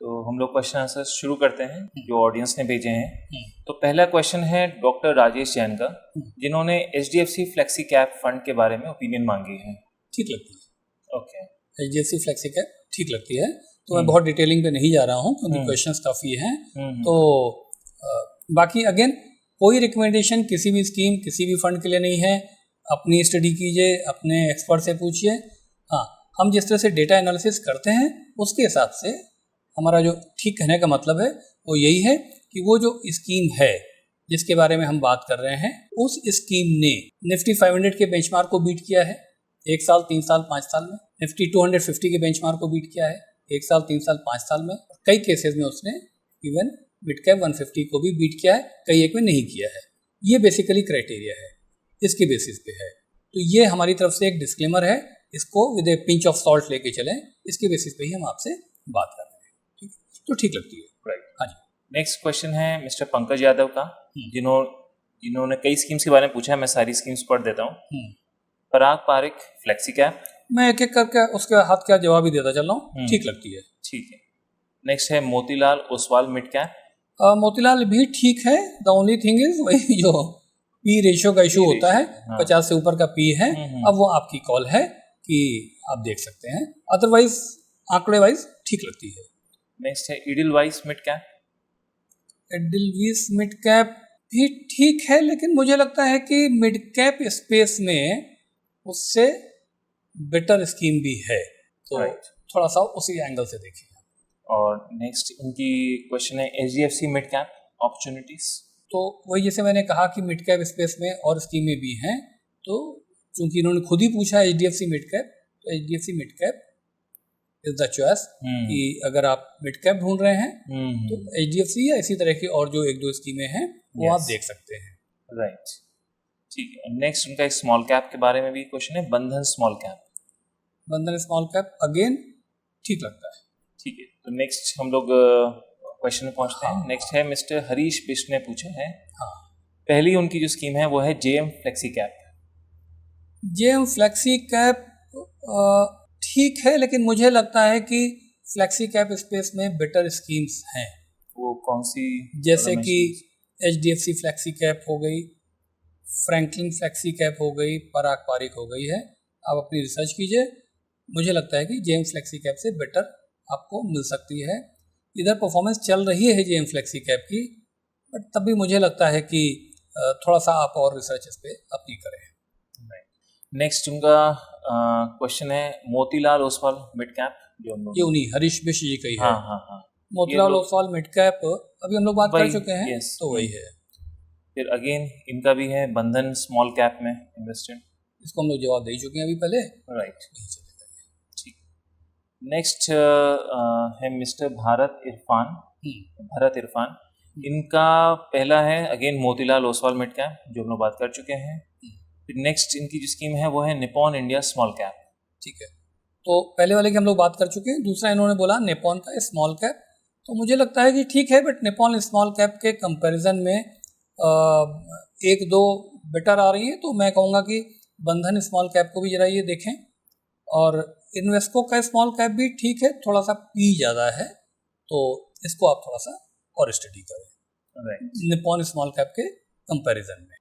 तो हम लोग क्वेश्चन आंसर शुरू करते हैं जो ऑडियंस ने भेजे हैं। तो पहला क्वेश्चन है डॉक्टर राजेश जैन का, जिन्होंने HDFC फ्लेक्सी कैप फंड के बारे में ओपिनियन मांगी है। ठीक लगती है। ओके, HDFC फ्लेक्सी कैप ठीक लगती है। तो मैं बहुत डिटेलिंग पे नहीं जा रहा हूँ क्योंकि क्वेश्चंस काफ़ी हैं। तो बाकी अगेन कोई रिकमेंडेशन किसी भी स्कीम किसी भी फंड के लिए नहीं है। अपनी स्टडी कीजिए, अपने एक्सपर्ट से पूछिए। हाँ, हम जिस तरह से डेटा एनालिसिस करते हैं उसके हिसाब से हमारा जो ठीक कहने का मतलब है वो यही है कि वो जो स्कीम है जिसके बारे में हम बात कर रहे हैं, उस स्कीम ने निफ्टी 500 के बेंचमार्क को बीट किया है 1 साल, 3 साल, 5 साल में। निफ्टी 250 के बेंचमार्क को बीट किया है 1 साल, 3 साल, 5 साल में। कई केसेस में उसने इवन मिड कैप 150 को भी बीट किया है, कई एक में नहीं किया है। ये बेसिकली क्राइटेरिया है, इसके बेसिस पे है। तो ये हमारी तरफ से एक डिस्क्लेमर है, इसको with A pinch of salt लेके चलें। इसके बेसिस पे ही हम आपसे बात कर रहे हैं। ठीक, तो ठीक लगती है। राइट। हाँ जी। नेक्स्ट क्वेश्चन है मिस्टर पंकज यादव का, जिन्होंने कई स्कीम्स के बारे में पूछा है। मैं सारी स्कीम्स पढ़ देता हूँ। पराग पारिक फ्लेक्सी कैप, मैं एक एक करके उसके हाथ का जवाब ही देता चल रहा हूँ। ठीक लगती है। ठीक है। नेक्स्ट है मोतीलाल ओसवाल मिड कैप। मोतीलाल भी ठीक है। द ओनली थिंग इज वही जो पी रेशियो का इशू होता है। 50 से ऊपर का पी है। अब वो आपकी कॉल है कि आप देख सकते हैं, अदरवाइज आंकड़े वाइज ठीक लगती है। नेक्स्ट है इडिलवाइस मिड कैप। एडिलवीस मिड कैप भी ठीक है, लेकिन मुझे लगता है कि मिड कैप स्पेस में उससे बेटर स्कीम भी है। तो थोड़ा सा उसी एंगल से देखिए। और नेक्स्ट उनकी क्वेश्चन है HDFC मिड कैप अपॉर्चुनिटीज। तो वही जैसे मैंने कहा कि मिड कैप स्पेस में और स्कीमें भी हैं। तो चूंकि इन्होंने खुद ही पूछा HDFC मिड कैप, तो HDFC mid cap is the choice कि अगर आप मिड कैप ढूंढ रहे हैं तो HDFC या इसी तरह की और जो 1-2 स्कीमें हैं वो आप देख सकते हैं। राइट, ठीक है। नेक्स्ट उनका एक स्मॉल कैप के बारे में भी क्वेश्चन है, बंधन स्मॉल कैप। बंधन स्मॉल कैप अगेन ठीक लगता है। ठीक है। तो नेक्स्ट हम लोग क्वेश्चन में पहुंचते हैं। नेक्स्ट है मिस्टर हरीश बिष्ट ने पूछे हैं। पहली उनकी जो स्कीम है वो है JM flexi cap. JM flexi cap ठीक है, लेकिन मुझे लगता है कि फ्लेक्सी कैप स्पेस में बेटर स्कीम्स हैं। वो कौन सी? जैसे कि HDFC फ्लेक्सी कैप हो गई, फ्रैंकलिन फ्लेक्सी कैप हो गई, पराग पारिक हो गई है। आप अपनी रिसर्च कीजिए। मुझे लगता है कि JM फ्लेक्सी कैप से बेटर आपको मिल सकती है। इधर परफॉर्मेंस चल रही है JM फ्लेक्सी कैप की, बट तब भी मुझे लगता है कि थोड़ा सा आप और रिसर्च इस पे अपनी करें। नेक्स्ट उनका क्वेश्चन है मोतीलाल ओसवाल मिड कैप, जो हम लोग ये उन्हीं हरीश बिष्ट जी का ही है। हाँ। मोतीलाल ओसवाल मिड कैप अभी हम लोग बात कर चुके हैं। तो वही है। फिर अगेन इनका भी है बंधन स्मॉल कैप में इन्वेस्टेड। इसको हम लोग जवाब दे चुके हैं अभी पहले। राइट, ठीक। नेक्स्ट है मिस्टर भरत इरफान। इनका पहला है again Motilal Oswal mid cap, जो हम लोग बात कर चुके हैं। फिर नेक्स्ट इनकी जो स्कीम है वो है निपॉन इंडिया स्मॉल कैप। ठीक है, तो पहले वाले की हम लोग बात कर चुके हैं। दूसरा इन्होंने बोला निपॉन का स्मॉल कैप। तो मुझे लगता है कि ठीक है, बट निपॉन स्मॉल कैप के कंपैरिजन में 1-2 बेटर आ रही है। तो मैं कहूँगा कि बंधन स्मॉल कैप को भी जरा ये देखें, और इन्वेस्को का स्मॉल कैप भी ठीक है, थोड़ा सा पी ज़्यादा है, तो इसको आप थोड़ा सा और स्टडी करें निपॉन स्मॉल कैप के कंपैरिजन में।